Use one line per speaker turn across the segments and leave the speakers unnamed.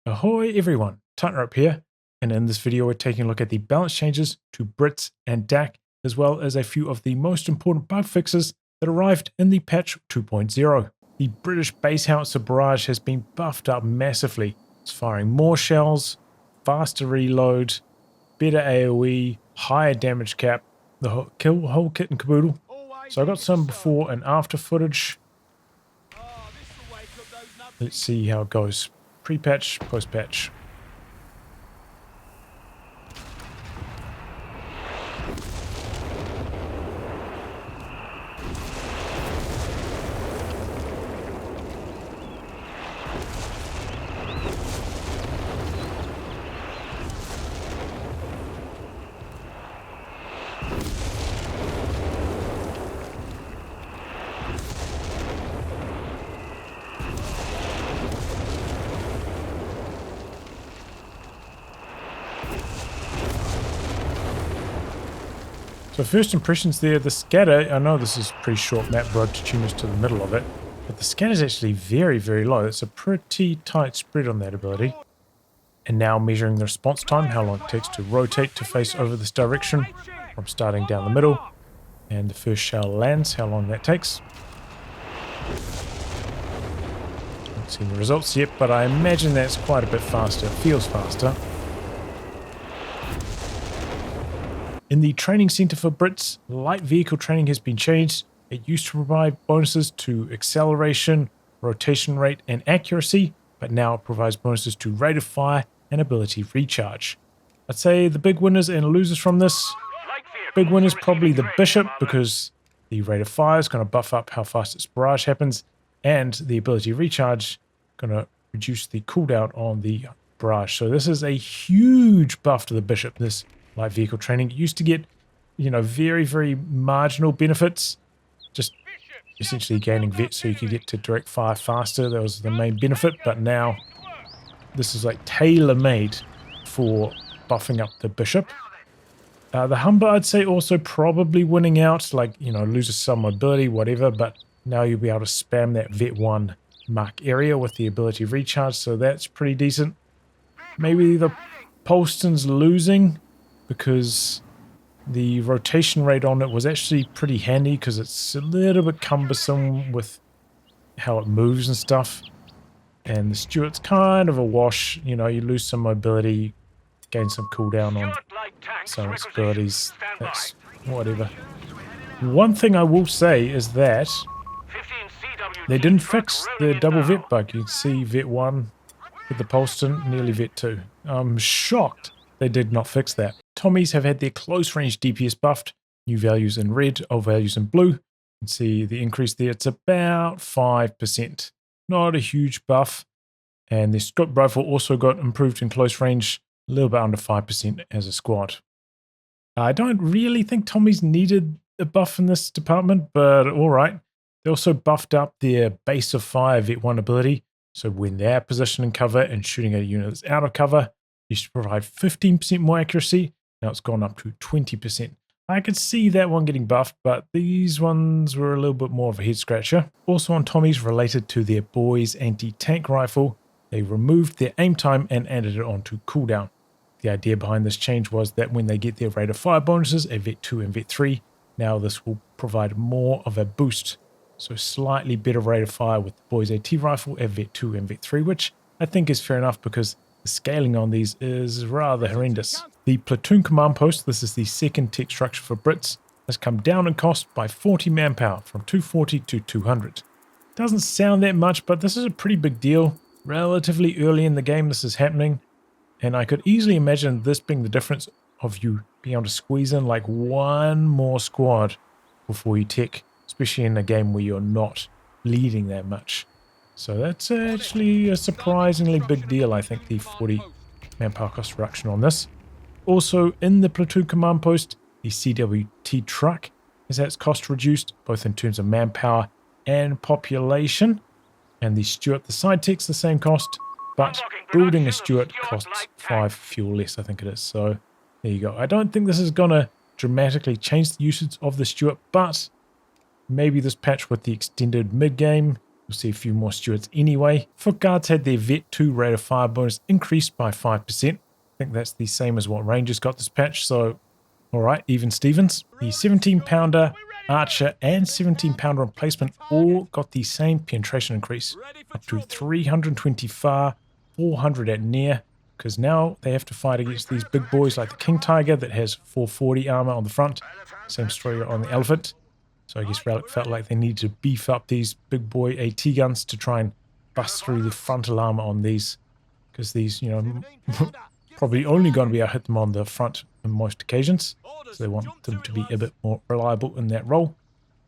Ahoy everyone, Tightrope here, and in this video we're taking a look at the balance changes to Brits and DAK, as well as a few of the most important bug fixes that arrived in the patch 2.0. The British Base Howitzer barrage has been buffed up massively. It's firing more shells, faster reload, better AoE, higher damage cap, the whole kit and caboodle. So I got some before and after footage. Let's see how it goes. Pre-patch, post-patch. So first impressions there, the scatter, I know this is pretty short map, road to tuners to the middle of it, but the scatter is actually very, very low. It's a pretty tight spread on that ability. And now measuring the response time, how long it takes to rotate to face over this direction from starting down the middle. And the first shell lands, how long that takes. Not seen the results yet, but I imagine that's quite a bit faster. It feels faster. In the training center for Brits, light vehicle training has been changed. It used to provide bonuses to acceleration, rotation rate, and accuracy, but now it provides bonuses to rate of fire and ability recharge. I'd say the big winners and losers from this. Big winners probably the Bishop, because the rate of fire is going to buff up how fast its barrage happens, and the ability recharge going to reduce the cooldown on the barrage. So this is a huge buff to the Bishop, this light vehicle training. It used to get, very, very marginal benefits, just essentially gaining vet so you could get to direct fire faster. That was the main benefit, but now this is like tailor-made for buffing up the Bishop. The Humber, I'd say, also probably winning out, loses some mobility, whatever, but now you'll be able to spam that vet 1 mark area with the ability recharge, so that's pretty decent. Maybe the Polston's losing, because the rotation rate on it was actually pretty handy, because it's a little bit cumbersome with how it moves and stuff. And the Stuart's kind of a wash, you lose some mobility, gain some cooldown on some of its abilities, that's whatever. One thing I will say is that they didn't fix the double vet bug. You can see vet 1 with the Polston, nearly vet 2. I'm shocked they did not fix that. Tommies have had their close range DPS buffed, new values in red, old values in blue. You can see the increase there, it's about 5%. Not a huge buff. And the scope rifle also got improved in close range, a little bit under 5% as a squad. I don't really think Tommies needed a buff in this department, but alright. They also buffed up their base of fire vet 1 ability, so when they're positioning cover and shooting at a unit that's out of cover, used to provide 15% more accuracy. Now it's gone up to 20%. I could see that one getting buffed, but these ones were a little bit more of a head scratcher. Also on Tommies, related to their Base Anti-tank rifle, they removed their aim time and added it onto cooldown. The idea behind this change was that when they get their rate of fire bonuses at vet 2 and vet 3, now this will provide more of a boost. So slightly better rate of fire with the Base AT rifle at vet 2 and vet 3, which I think is fair enough because the scaling on these is rather horrendous. The Platoon command post, this is the second tech structure for Brits, has come down in cost by 40 manpower from 240 to 200. Doesn't sound that much, but this is a pretty big deal. Relatively early in the game this is happening, and I could easily imagine this being the difference of you being able to squeeze in like one more squad before you tech, especially in a game where you're not leading that much. So that's actually a surprisingly big deal, I think, the 40 manpower cost reduction on this. Also, in the Platoon command post, the CWT truck has had its cost reduced, both in terms of manpower and population. And the Stuart, the side tech's the same cost, but building a Stuart costs 5 fuel less, I think it is. So there you go. I don't think this is going to dramatically change the usage of the Stuart, but maybe this patch with the extended mid-game We'll see a few more Stuarts anyway. Foot Guards had their Vet 2 rate of fire bonus increased by 5%. I think that's the same as what Rangers got this patch, so alright, even Stevens. The 17-pounder, Archer, and 17-pounder replacement all got the same penetration increase, up to 320 far, 400 at near, because now they have to fight against these big boys like the King Tiger that has 440 armor on the front, same story on the Elephant. So I guess Relic felt like they needed to beef up these big boy AT guns to try and bust through the frontal armor on these, because these, you know, probably only going to be able to hit them on the front on most occasions. So they want them to be a bit more reliable in that role.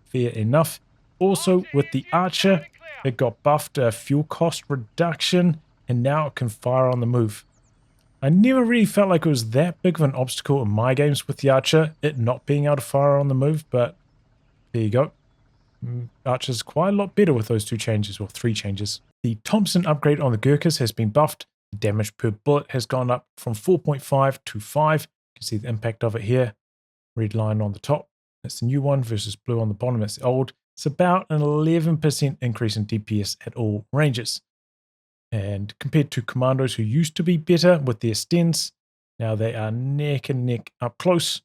Fair enough. Also, with the Archer, it got buffed a fuel cost reduction, and now it can fire on the move. I never really felt like it was that big of an obstacle in my games with the Archer, it not being able to fire on the move, but there you go. Archer's quite a lot better with those 2 changes, or 3 changes. The Thompson upgrade on the Ghurkas has been buffed. The damage per bullet has gone up from 4.5 to 5. You can see the impact of it here. Red line on the top, that's the new one, versus blue on the bottom, that's the old. It's about an 11% increase in DPS at all ranges. And compared to Commandos who used to be better with their stens, now they are neck and neck up close.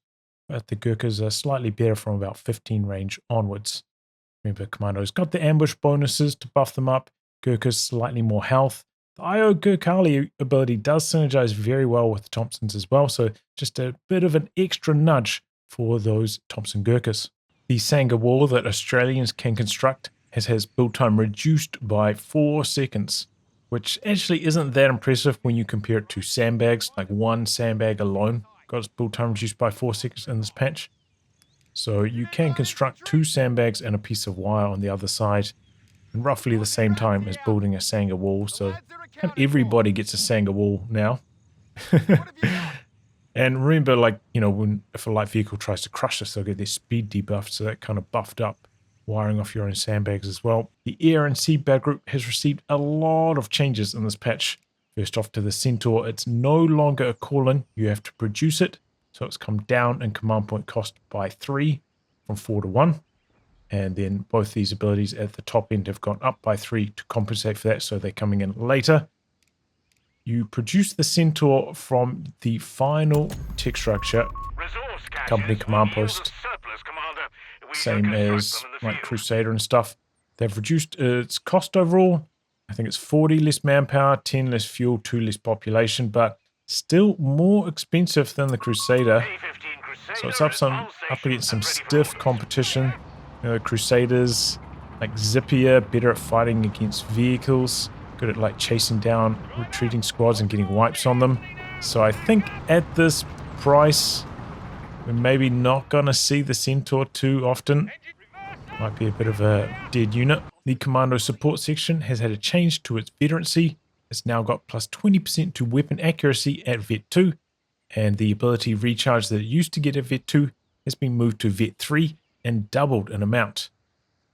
But the Ghurkas are slightly better from about 15 range onwards. Remember, Commandos got the ambush bonuses to buff them up. Ghurkas slightly more health. The IO Ghurkali ability does synergize very well with the Thompsons as well, so just a bit of an extra nudge for those Thompson Ghurkas. The Sangar Wall that Australians can construct has build time reduced by 4 seconds, which actually isn't that impressive when you compare it to sandbags. Like one sandbag alone got its build time reduced by 4 seconds in this patch. So you can construct 2 sandbags and a piece of wire on the other side in roughly the same time as building a Sangar Wall. So kind of everybody gets a Sangar Wall now. And remember, like, you know, if a light vehicle tries to crush us, they'll get their speed debuffed, so that kind of buffed up wiring off your own sandbags as well. The Air and Sea Battlegroup has received a lot of changes in this patch. First off, to the Centaur, it's no longer a call-in, you have to produce it, so it's come down in command point cost by 3, from 4 to 1. And then both these abilities at the top end have gone up by 3 to compensate for that, so they're coming in later. You produce the Centaur from the final tech structure, company command post, same as like Crusader and stuff. They've reduced its cost overall. I think it's 40 less manpower, 10 less fuel, 2 less population, but still more expensive than the Crusader. So it's up against some stiff competition. You know, Crusaders like zippier, better at fighting against vehicles, good at like chasing down retreating squads and getting wipes on them. So I think at this price, we're maybe not going to see the Centaur too often. Might be a bit of a dead unit. The Commando support section has had a change to its veterancy. It's now got plus 20% to weapon accuracy at Vet 2, and the ability recharge that it used to get at Vet 2 has been moved to Vet 3 and doubled in amount.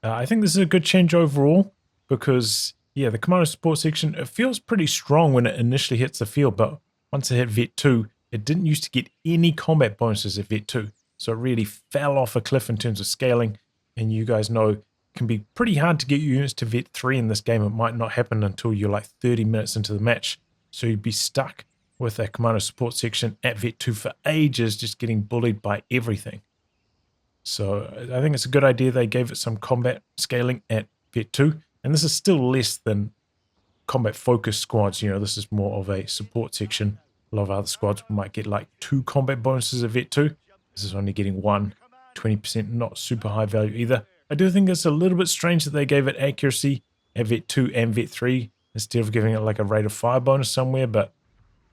I think this is a good change overall because, yeah, the Commando support section, it feels pretty strong when it initially hits the field, but once it hit Vet 2, it didn't used to get any combat bonuses at Vet 2, so it really fell off a cliff in terms of scaling, and you guys know it can be pretty hard to get units to Vet 3 in this game. It might not happen until you're like 30 minutes into the match, so you'd be stuck with a Commando support section at Vet 2 for ages, just getting bullied by everything. So I think it's a good idea they gave it some combat scaling at Vet 2, and this is still less than combat focused squads. You know, this is more of a support section. A lot of other squads might get like 2 combat bonuses at Vet 2. This is only getting 1, 20%, not super high value either. I do think it's a little bit strange that they gave it accuracy at Vet 2 and Vet 3 instead of giving it like a rate of fire bonus somewhere, but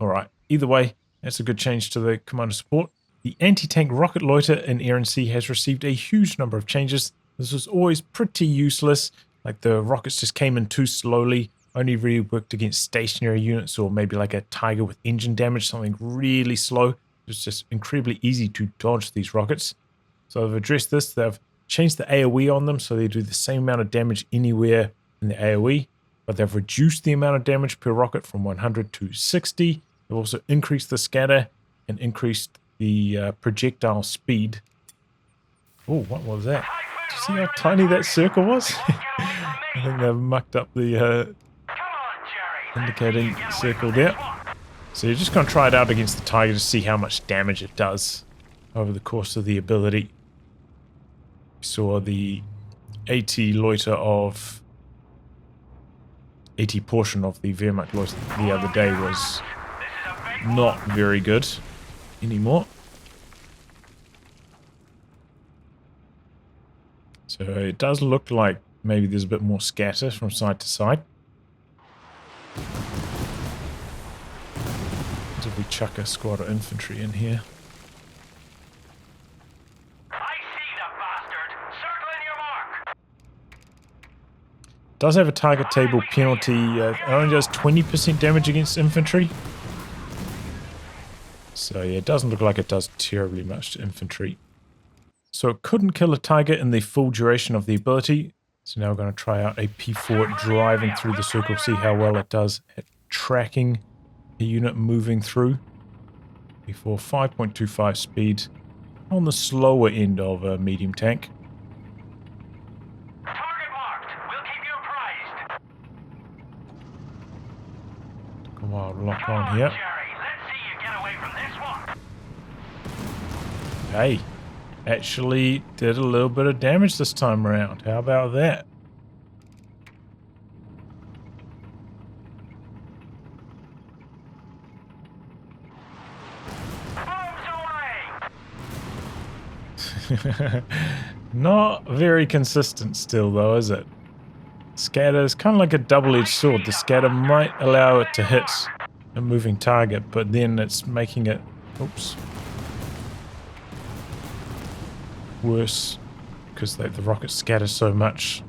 alright. Either way, that's a good change to the Commando support. The anti-tank rocket loiter in Air and Sea has received a huge number of changes. This was always pretty useless, like the rockets just came in too slowly, only really worked against stationary units or maybe like a Tiger with engine damage, something really slow. It's just incredibly easy to dodge these rockets. So they've addressed this. They've changed the AoE on them so they do the same amount of damage anywhere in the AoE, but they've reduced the amount of damage per rocket from 100 to 60. They've also increased the scatter and increased the projectile speed. Oh, what was that? Did you see how tiny that circle was? I think they've mucked up the indicating circle there. So you're just going to try it out against the Tiger to see how much damage it does over the course of the ability. We saw the 80 loiter of 80 portion of the Wehrmacht loiter the other day was not very good anymore. So it does look like maybe there's a bit more scatter from side to side. What if we chuck a squad of infantry in here?
I see the bastard! Circling your mark!
Does have a target table penalty. It only does 20% damage against infantry. So yeah, it doesn't look like it does terribly much to infantry. So it couldn't kill a Tiger in the full duration of the ability. So now we're going to try out a P4 driving through the circle, see how well it does at tracking a unit moving through. P4 5.25 speed on the slower end of a medium tank.
Target marked. We'll keep you apprised.
Come on, lock
Come
on here.
Jerry. Let's see you get away from this one.
Hey, actually did a little bit of damage this time around. How about that? Not very consistent still though, is it? Scatter is kind of like a double-edged sword. The scatter might allow it to hit a moving target, but then it's making it, oops, worse because the rockets scatter so much.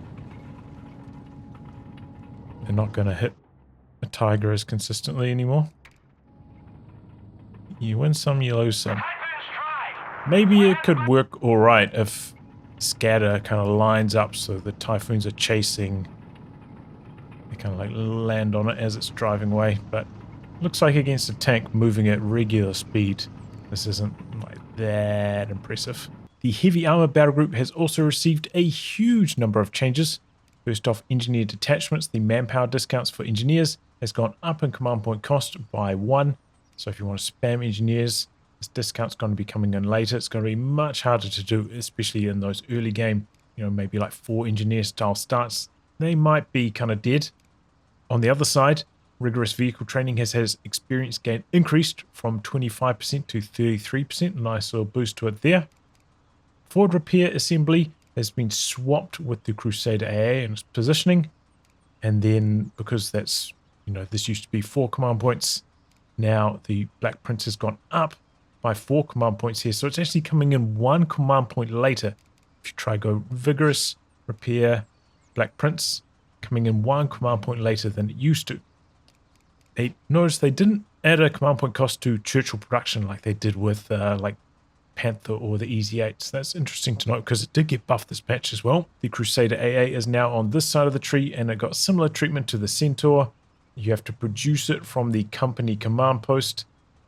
They're not going to hit a Tiger as consistently anymore. You win some, you lose some. Maybe it could work alright if scatter kind of lines up so the Typhoons are chasing. They kind of like land on it as it's driving away, but looks like against a tank moving at regular speed, this isn't like that impressive. The Heavy Armour Battlegroup has also received a huge number of changes. First off, engineer detachments. The manpower discounts for engineers has gone up in command point cost by 1. So if you want to spam engineers, this discount's going to be coming in later. It's going to be much harder to do, especially in those early game, you know, maybe like 4 engineer style starts. They might be kind of dead. On the other side, rigorous vehicle training has had its experience gain increased from 25% to 33%. Nice little boost to it there. Forward repair assembly has been swapped with the Crusader AA in its positioning. And then because that's, you know, this used to be 4 command points, now the Black Prince has gone up by 4 command points here. So it's actually coming in 1 command point later. If you try go vigorous, repair, Black Prince, coming in 1 command point later than it used to. They noticed they didn't add a command point cost to Churchill production like they did with like Panther or the Easy 8. So that's interesting to note because it did get buffed this patch as well. The Crusader AA is now on this side of the tree and it got similar treatment to the Centaur. You have to produce it from the company command post.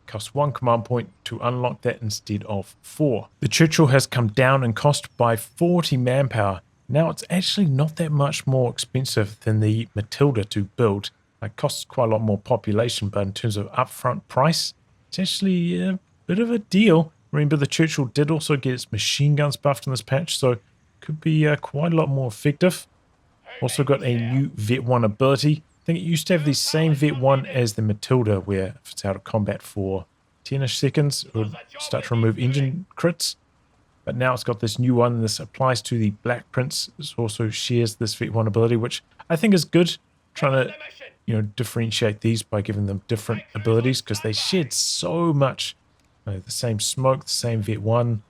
Costs 1 command point to unlock that instead of 4. The Churchill has come down in cost by 40 manpower. Now it's actually not that much more expensive than the Matilda to build. It costs quite a lot more population, but in terms of upfront price, it's actually a bit of a deal. Remember, the Churchill did also get its machine guns buffed in this patch, so could be quite a lot more effective. Also got a new Vet 1 ability. I think it used to have the same Vet 1 as the Matilda, where if it's out of combat for 10-ish seconds, it would start to remove engine crits. But now it's got this new one, and this applies to the Black Prince. It also shares this Vet 1 ability, which I think is good. Trying to, you know, differentiate these by giving them different abilities, because they shared so much. The same smoke, the same Vet 1,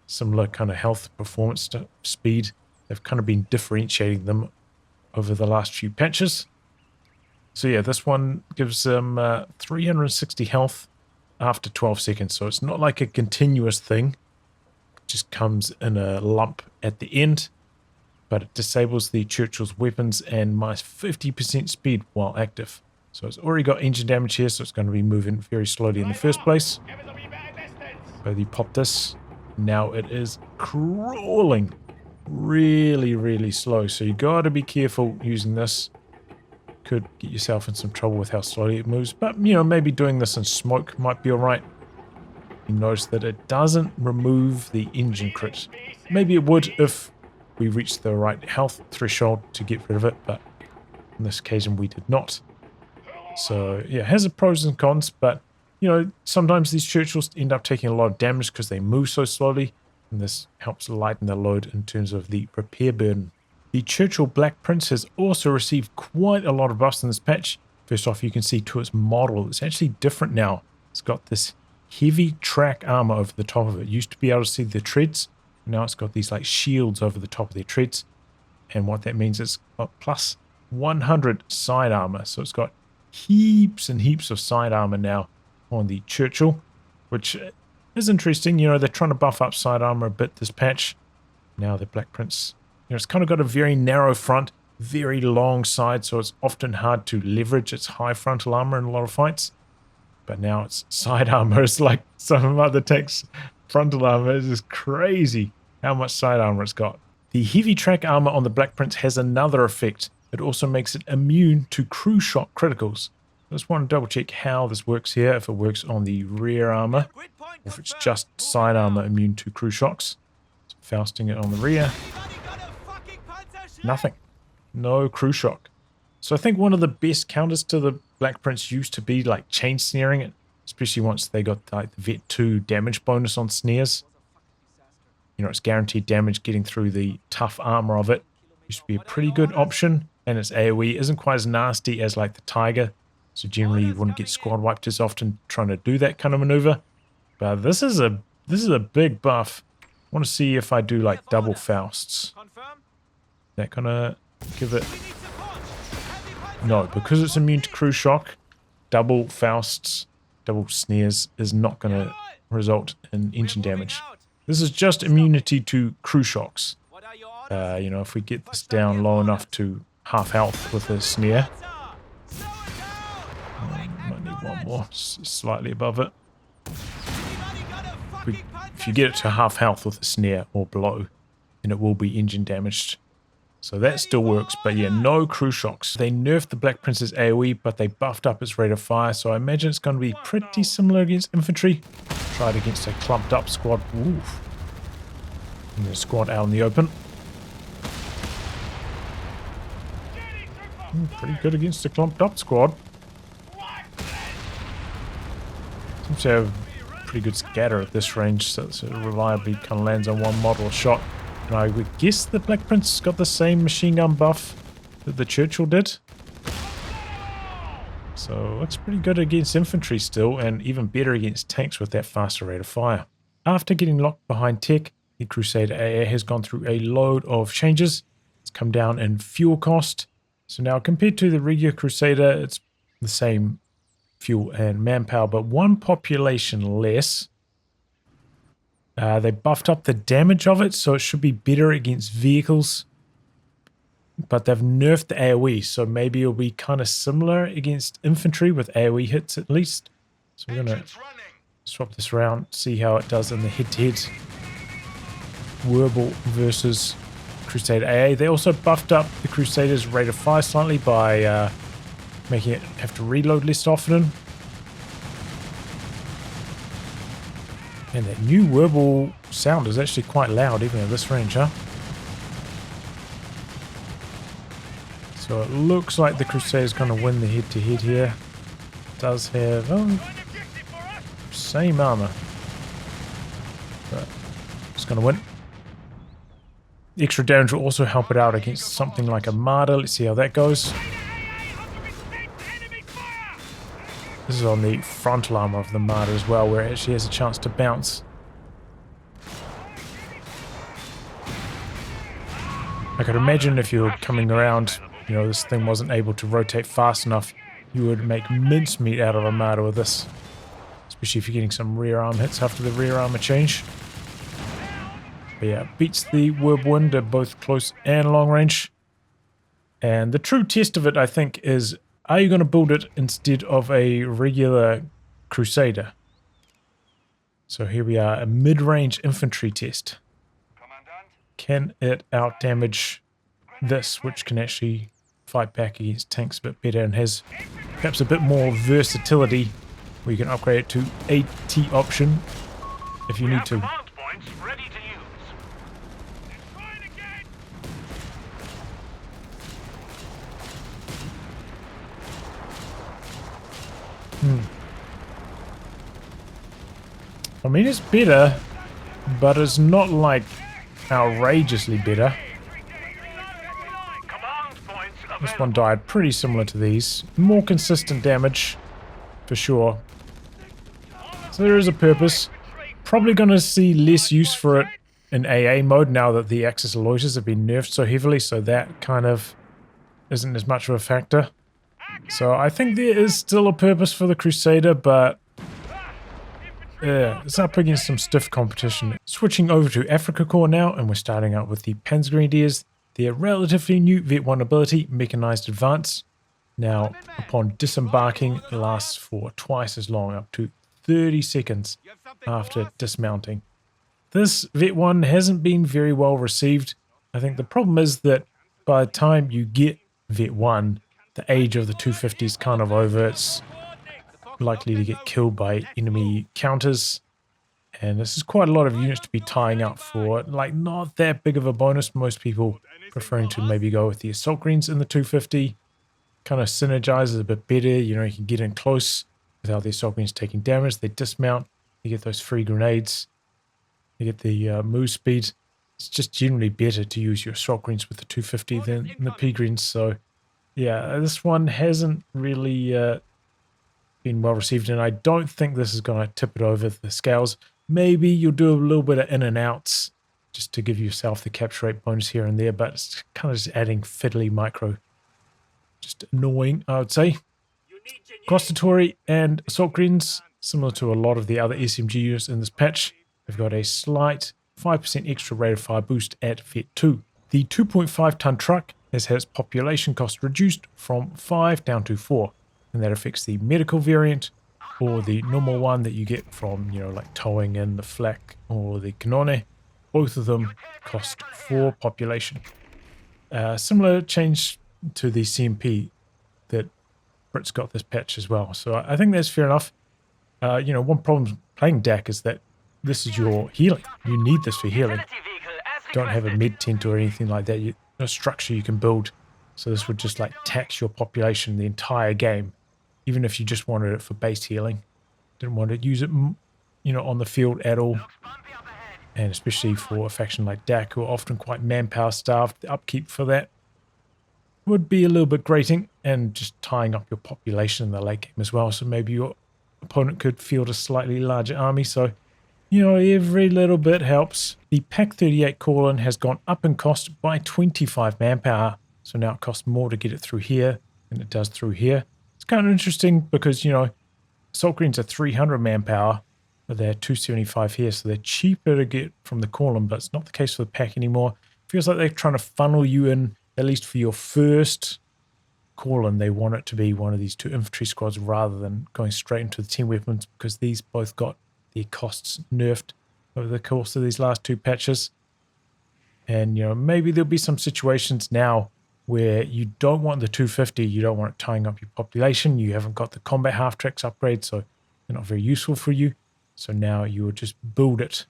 similar kind of health, performance, speed. They've kind of been differentiating them over the last few patches. So yeah, this one gives them 360 health after 12 seconds. So it's not like a continuous thing. It just comes in a lump at the end. But it disables the Churchill's weapons and minus 50% speed while active. So it's already got engine damage here, so it's going to be moving very slowly in the first place. So you pop this. Now it is crawling. really, really slow. So you got to be careful using this. Could get yourself in some trouble with how slowly it moves. But, you know, maybe doing this in smoke might be alright. You notice that it doesn't remove the engine crit. Maybe it would if we reached the right health threshold to get rid of it, but on this occasion we did not. So yeah, it has its pros and cons, but you know, sometimes these Churchills end up taking a lot of damage because they move so slowly, and this helps lighten the load in terms of the repair burden. The Churchill Black Prince has also received quite a lot of buffs in this patch. First off, you can see to its model, it's actually different now. It's got this heavy track armor over the top of it. Used to be able to see the treads. Now it's got these like shields over the top of their treads. And what that means is plus 100 side armor. So it's got heaps and heaps of side armor now on the Churchill, which is interesting. You know, they're trying to buff up side armor a bit this patch. Now the Black Prince, you know, it's kind of got a very narrow front, very long side, so it's often hard to leverage its high frontal armor in a lot of fights. But now its side armor is like some other tanks' frontal armor. It's just crazy how much side armor it's got. The heavy track armor on the Black Prince has another effect. It also makes it immune to crew shock criticals. I just want to double check how this works here, if it works on the rear armor, or if it's just side armor immune to crew shocks. So Fausting it on the rear. Nothing. No crew shock. So I think one of the best counters to the Black Prince used to be like chain snaring it, especially once they got like the Vet 2 damage bonus on snares. You know, it's guaranteed damage getting through the tough armor of it. Used to be a pretty good option, and its AoE isn't quite as nasty as like the Tiger. So generally you wouldn't get squad wiped as often trying to do that kind of maneuver. But this is a big buff. I want to see if I do like double Fausts. That gonna give it... No, because it's immune to crew shock, double Fausts, double snares is not going to result in engine damage. This is just immunity to crew shocks. You know, if we get this down low enough to half health with a snare. Might need one more, slightly above it. If you get it to half health with a snare or below, then it will be engine damaged. So that still works, but yeah, no crew shocks. They nerfed the Black Prince's AoE, but they buffed up its rate of fire, so I imagine it's going to be pretty similar against infantry. Try it against a clumped up squad. Oof. And a squad out in the open. Pretty good against a clumped up squad. Seems to have pretty good scatter at this range, so it reliably kind of lands on one model shot. And I would guess the Black Prince got the same machine gun buff that the Churchill did. So looks pretty good against infantry still, and even better against tanks with that faster rate of fire. After getting locked behind tech, the Crusader AA has gone through a load of changes. It's come down in fuel cost. So now compared to the regular Crusader, it's the same fuel and manpower, but one population less. They buffed up the damage of it, so it should be better against vehicles. But they've nerfed the AoE, so maybe it'll be kind of similar against infantry with AoE hits at least. So we're going to swap this around, see how it does in the head-to-head. Werble versus Crusader AA. They also buffed up the Crusader's rate of fire slightly by making it have to reload less often. And that new Werble sound is actually quite loud even at this range, huh? So it looks like the Crusader's going to win the head-to-head here. It does have same armor, but it's going to win. The extra damage will also help it out against something like a Marder. Let's see how that goes. This is on the frontal armor of the Marder as well, where it actually has a chance to bounce. I could imagine if you were coming around, you know, this thing wasn't able to rotate fast enough, you would make mincemeat out of a Marder with this. Especially if you're getting some rear arm hits after the rear armor change. But yeah, beats the Whirlwind at both close and long range. And the true test of it, I think, is are you going to build it instead of a regular Crusader? So here we are, a mid-range infantry test. can it out damage this, which can actually fight back against tanks a bit better and has perhaps a bit more versatility where you can upgrade it to AT option if you need to.
Command points ready to use.
I mean, it's better, but it's not like outrageously better.
Command points
This
available.
one died pretty similar to these. More consistent damage, for sure. So there is a purpose. Probably going to see less use for it in AA mode now that the Axis loiters have been nerfed so heavily, so that kind of isn't as much of a factor. So I think there is still a purpose for the Crusader, but it's up against some stiff competition. Switching over to Africa Corps now, and we're starting out with the Panzer Grenadiers. Their relatively new Vet 1 ability, Mechanized Advance. Now, upon disembarking, it lasts for twice as long, up to 30 seconds after dismounting. This Vet 1 hasn't been very well received. I think the problem is that by the time you get Vet 1, the age of the 250 is kind of over. It's likely to get killed by enemy counters. And this is quite a lot of units to be tying up for. Like, not that big of a bonus. Most people preferring to maybe go with the Assault Greens in the 250. Kind of synergizes a bit better. You know, you can get in close without the Assault Greens taking damage. They dismount. You get those free grenades. You get the move speed. It's just generally better to use your Assault Greens with the 250 than the Pgrens. So, yeah, this one hasn't really been well received, and I don't think this is going to tip it over the scales. Maybe you'll do a little bit of in and outs just to give yourself the capture rate bonus here and there, but it's kind of just adding fiddly micro. Just annoying, I would say. Guastatori and Assault Greens, similar to a lot of the other SMG units in this patch, have got a slight 5% extra rate of fire boost at Vet 2. The 2.5 ton truck has had its population cost reduced from 5 down to 4, and that affects the medical variant or the normal one that you get from, you know, like towing in the flak or the Tonne. Both of them cost 4 population. Similar change to the CMP that Brits got this patch as well. So I think that's fair enough. You know, one problem playing DAK is that this is your healing. You need this for healing. Don't have a med tent or anything like that. No structure you can build. So this would just like tax your population the entire game. Even if you just wanted it for base healing. Didn't want to use it, you know, on the field at all. And especially for a faction like DAK, who are often quite manpower starved, the upkeep for that would be a little bit grating, and just tying up your population in the late game as well. So maybe your opponent could field a slightly larger army. So, you know, every little bit helps. The Pak 38 call-in has gone up in cost by 25 manpower. So now it costs more to get it through here than it does through here. It's kind of interesting because, you know, Assault Greens are 300 manpower, but they're 275 here, so they're cheaper to get from the call-in, but it's not the case for the pack anymore. Feels like they're trying to funnel you in, at least for your first call-in. They want it to be one of these 2 infantry squads rather than going straight into the 10 weapons, because these both got their costs nerfed over the course of these last 2 patches. And, you know, maybe there'll be some situations now where you don't want the 250, you don't want it tying up your population, you haven't got the combat half-tracks upgrade, so they're not very useful for you. So now you would just build it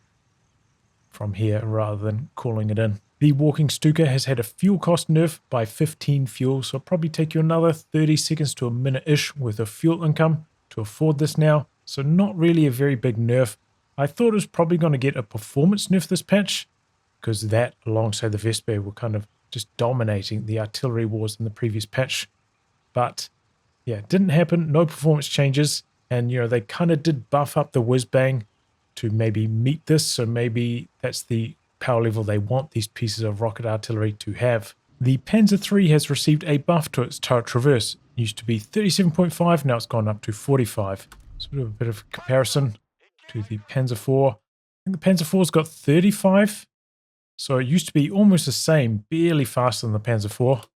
from here rather than calling it in. The Walking Stuka has had a fuel cost nerf by 15 fuel, so it'll probably take you another 30 seconds to a minute-ish worth of fuel income to afford this now. So not really a very big nerf. I thought it was probably going to get a performance nerf this patch, because that, alongside the Vesper, were kind of just dominating the artillery wars in the previous patch. But yeah, it didn't happen. No performance changes. And, you know, they kind of did buff up the whiz-bang to maybe meet this. So maybe that's the power level they want these pieces of rocket artillery to have. The Panzer III has received a buff to its turret traverse. It used to be 37.5, now it's gone up to 45. Sort of a bit of a comparison to the Panzer IV. I think the Panzer IV's got 35. So it used to be almost the same, barely faster than the Panzer IV.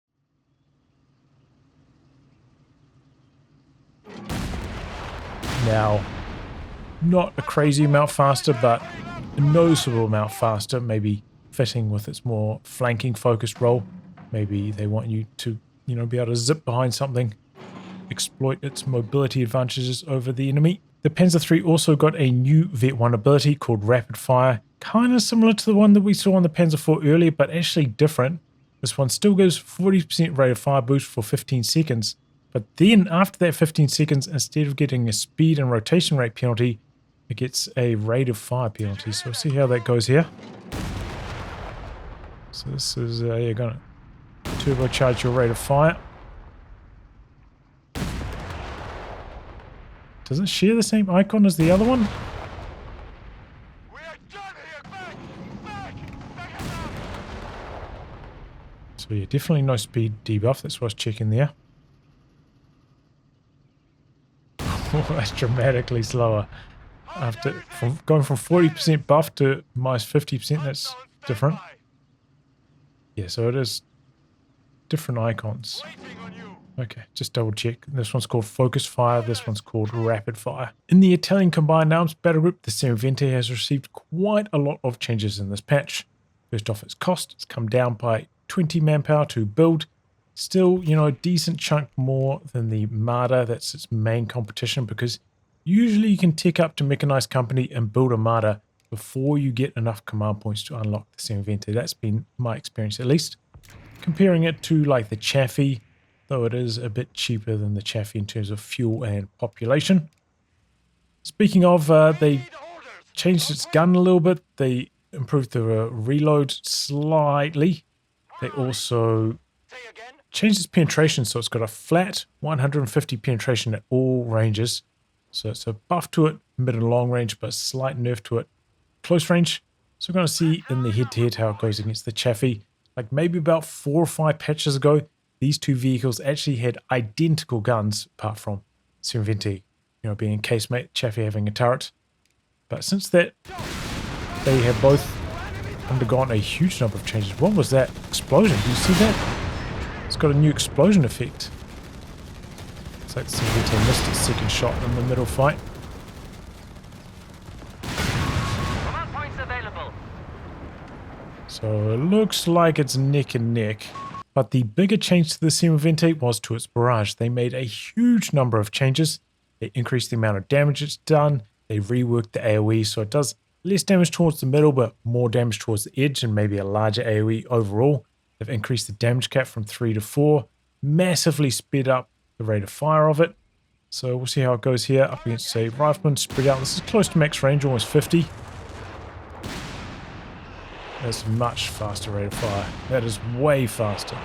Now, not a crazy amount faster, but a noticeable amount faster, maybe fitting with its more flanking focused role. Maybe they want you to, be able to zip behind something, exploit its mobility advantages over the enemy. The Panzer III also got a new Vet 1 ability called Rapid Fire, kind of similar to the one that we saw on the Panzer IV earlier, but actually different. This one still gives 40% rate of fire boost for 15 seconds, but then after that 15 seconds, instead of getting a speed and rotation rate penalty, it gets a rate of fire penalty. So we'll see how that goes here. So this is, you're going to turbocharge your rate of fire. Does it share the same icon as the other one? So yeah, definitely no speed debuff. That's what I was checking there. Oh, that's dramatically slower. After going from 40% buff to minus 50%, that's different. Yeah, so it is different icons. Okay, just double check. This one's called Focus Fire, this one's called Rapid Fire. In the Italian Combined Arms Battlegroup, the Semovente has received quite a lot of changes in this patch. First off, its cost, it's come down by 20 manpower to build. Still, a decent chunk more than the Marder, that's its main competition, because usually you can tick up to Mechanized Company and build a Marder before you get enough command points to unlock the Semovente. That's been my experience at least. Comparing it to like the Chaffee, though it is a bit cheaper than the Chaffee in terms of fuel and population. Speaking of, they changed its gun a little bit. They improved the reload slightly. They also changed its penetration, so it's got a flat 150 penetration at all ranges. So it's a buff to it, mid and long range, but a slight nerf to it close range. So we're going to see in the head-to-head how it goes against the Chaffee. Like maybe about 4 or 5 patches ago, these two vehicles actually had identical guns, apart from Semovente, being a casemate, Chaffee having a turret. But since that, they have both undergone a huge number of changes. What was that explosion? Do you see that? It's got a new explosion effect. It's like Semovente missed its second shot in the middle fight. So it looks like it's neck and neck. But the bigger change to the Semovente was to its barrage. They made a huge number of changes. They increased the amount of damage it's done. They reworked the AoE so it does less damage towards the middle but more damage towards the edge and maybe a larger AoE overall. They've increased the damage cap from 3 to 4. Massively sped up the rate of fire of it. So we'll see how it goes here up against a rifleman spread out. This is close to max range, almost 50. That's much faster rate of fire. That is way faster.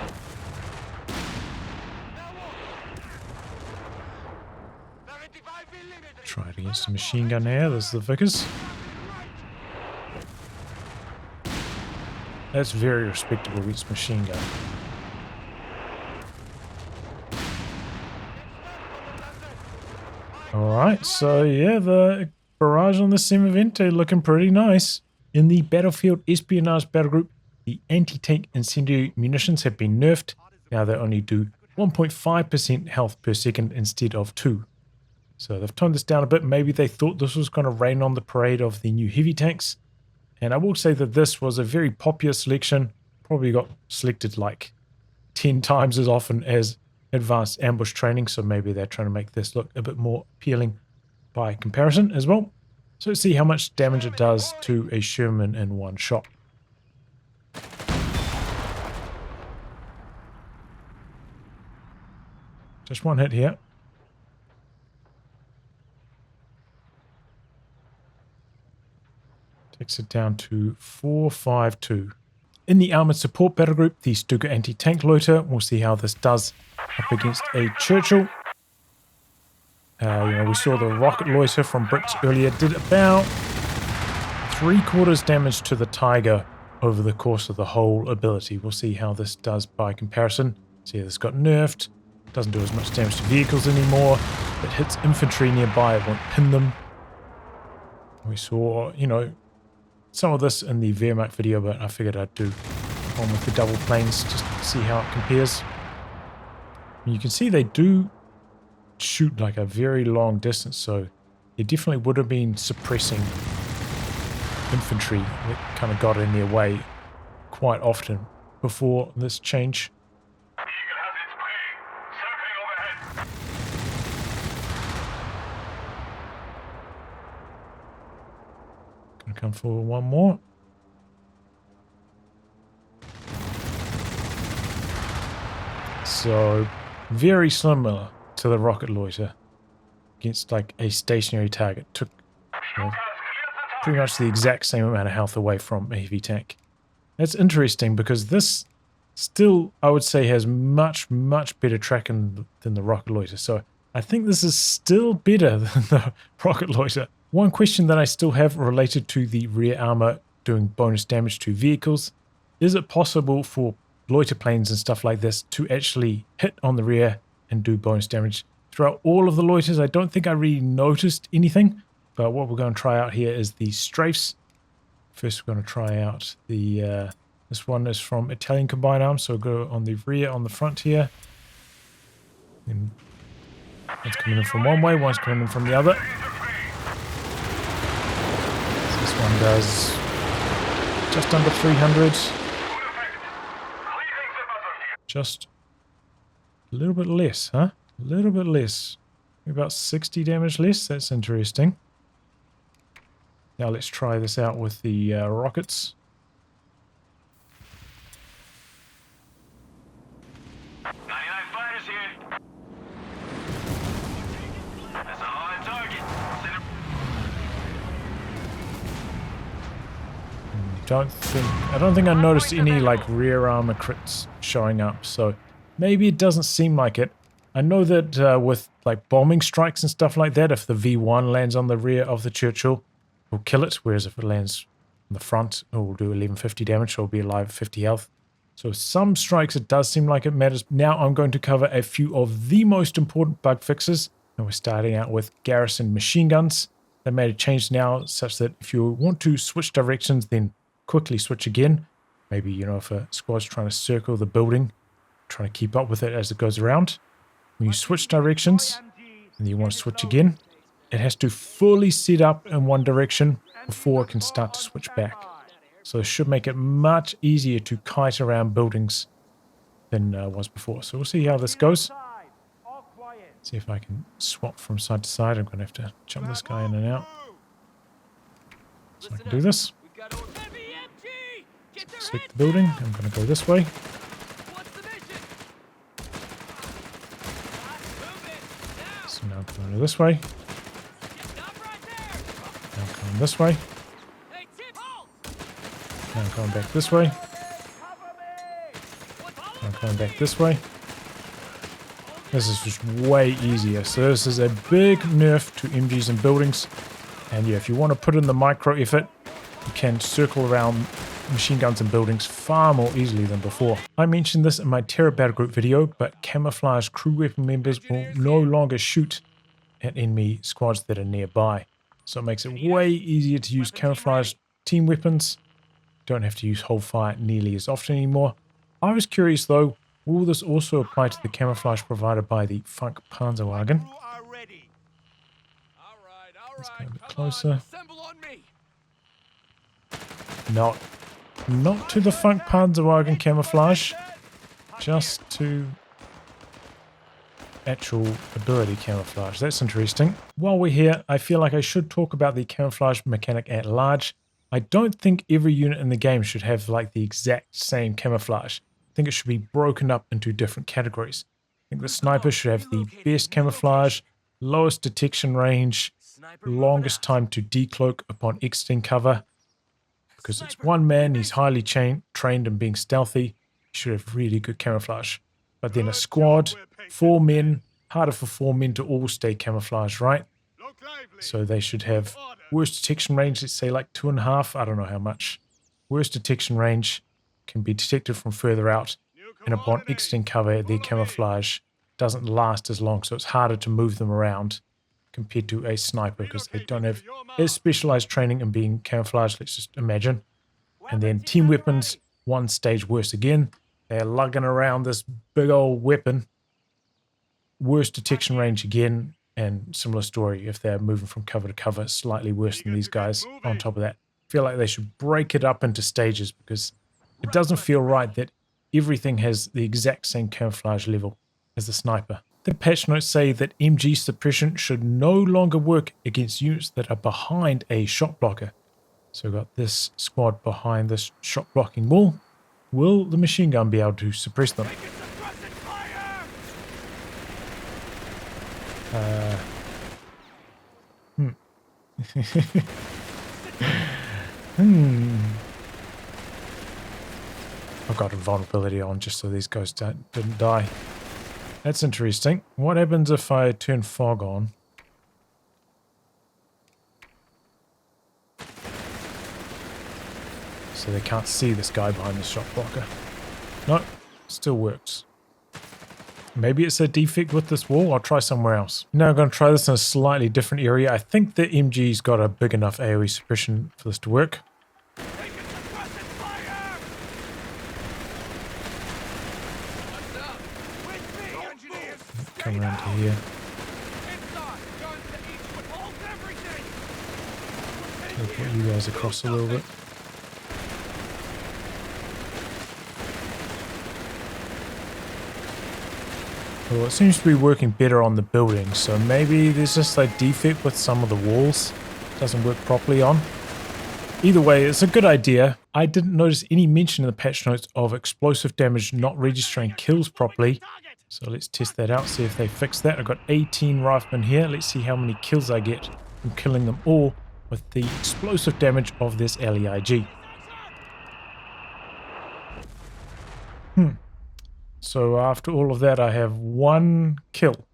Try it against a machine gun here. This is the Vickers. That's very respectable against machine gun. Alright, so yeah, the barrage on the Semovente looking pretty nice. In the Battlefield Espionage Battlegroup, the anti-tank incendiary munitions have been nerfed. Now they only do 1.5% health per second instead of 2. So they've toned this down a bit. Maybe they thought this was going to rain on the parade of the new heavy tanks. And I will say that this was a very popular selection. Probably got selected like 10 times as often as advanced ambush training. So maybe they're trying to make this look a bit more appealing by comparison as well. So let's see how much damage it does to a Sherman in one shot. Just one hit here. Takes it down to 452. In the Armoured Support Battlegroup, the Stuka Anti-tank loiter, we'll see how this does up against a Churchill. We saw the rocket loiter from Brits earlier, did about 3/4 damage to the Tiger over the course of the whole ability. We'll see how this does by comparison. See, this got nerfed, doesn't do as much damage to vehicles anymore. It hits infantry nearby, it won't pin them. We saw, some of this in the Wehrmacht video, but I figured I'd do one with the double planes just to see how it compares. And you can see they do shoot like a very long distance, so it definitely would have been suppressing infantry that kind of got in their way quite often before this change.
Eagle has its prey. Circling overhead.
Gonna come for one more. So very similar to the rocket loiter against like a stationary target. Took pretty much the exact same amount of health away from a heavy tank. That's interesting because this still, I would say, has much better tracking than the rocket loiter. So I think this is still better than the rocket loiter. One question that I still have related to the rear armor doing bonus damage to vehicles: is it possible for loiter planes and stuff like this to actually hit on the rear and do bonus damage? Throughout all of the loiters, I don't think I really noticed anything, but what we're going to try out here is the Strafes. First we're going to try out the this one is from Italian Combined Arms, so we'll go on the rear, on the front here. And one's coming in from one way, one's coming in from the other. So this one does just under 300. Just a little bit less, huh? A little bit less. About 60 damage less. That's interesting. Now let's try this out with the rockets.
99 fighters here. That's a hard target.
I don't think I noticed any like rear armor crits showing up, so maybe it doesn't seem like it. I know that with like bombing strikes and stuff like that, if the V1 lands on the rear of the Churchill, it'll kill it, whereas if it lands on the front, it will do 1150 damage, so it'll be alive at 50 health. So some strikes, it does seem like it matters. Now I'm going to cover a few of the most important bug fixes, and we're starting out with garrison machine guns. They made a change now such that if you want to switch directions, then quickly switch again. Maybe, you know, if a squad's trying to circle the building, trying to keep up with it as it goes around. When you switch directions, and you want to switch again, it has to fully set up in one direction before it can start to switch back. So it should make it much easier to kite around buildings than was before. So we'll see how this goes. See if I can swap from side to side. I'm going to have to jump this guy in and out. So I can do this. Select the building. I'm going to go this way. So now I'm going this way. Now I'm going this way. Now I'm going back this way. Now I'm going back this way. This is just way easier. So this is a big nerf to MGs and buildings. And yeah, if you want to put in the micro effort, you can circle around machine guns and buildings far more easily than before. I mentioned this in my Terror Battlegroup video, but camouflage crew weapon members will no longer shoot at enemy squads that are nearby. So it makes it way easier to use camouflage team weapons. Don't have to use hold fire nearly as often anymore. I was curious though, will this also apply to the camouflage provided by the Funk Panzerwagen? Let's go a bit closer. Not to the Funk Panzerwagen camouflage, just to actual ability camouflage. That's interesting. While we're here, I feel like I should talk about the camouflage mechanic at large. I don't think every unit in the game should have like the exact same camouflage. I think it should be broken up into different categories. I think the sniper should have the best camouflage, lowest detection range, longest time to decloak upon exiting cover. Because it's one man, he's highly trained in being stealthy, he should have really good camouflage. But then a squad, 4 men, harder for 4 men to all stay camouflaged, right? So they should have worst detection range, let's say like 2.5, I don't know how much. Worst detection range can be detected from further out, and upon exiting cover, their camouflage doesn't last as long, so it's harder to move them around compared to a sniper because they don't have as specialized training in being camouflaged, let's just imagine. And then team weapons, 1 stage worse again. They're lugging around this big old weapon. Worse detection range again, and similar story if they're moving from cover to cover, slightly worse than these guys on top of that. I feel like they should break it up into stages because It doesn't feel right that everything has the exact same camouflage level as the sniper. The patch notes say that MG suppression should no longer work against units that are behind a shot blocker. So we've got this squad behind this shot blocking wall. Will the machine gun be able to suppress them? I've got invulnerability on just so these guys didn't die. That's interesting. What happens if I turn fog on? So they can't see this guy behind the shot blocker. No, still works. Maybe it's a defect with this wall. I'll try somewhere else. Now I'm going to try this in a slightly different area. I think the MG's got a big enough AoE suppression for this to work. Come around to here. Teleport you guys across a little bit. Well, it seems to be working better on the building, so maybe there's just a defect with some of the walls. It doesn't work properly on. Either way, it's a good idea. I didn't notice any mention in the patch notes of explosive damage not registering kills properly. So let's test that out, see if they fix that. I've got 18 riflemen here. Let's see how many kills I get from killing them all with the explosive damage of this LEIG. So after all of that, I have 1 kill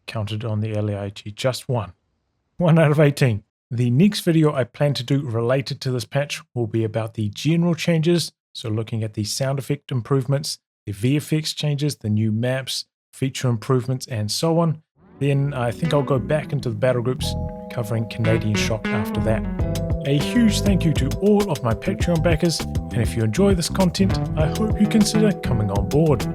counted on the LEIG, just 1. 1 out of 18. The next video I plan to do related to this patch will be about the general changes, so looking at the sound effect improvements, the VFX changes, the new maps, feature improvements, and so on. Then I think I'll go back into the battle groups, covering Canadian Shock after that. A huge thank you to all of my Patreon backers, and if you enjoy this content, I hope you consider coming on board.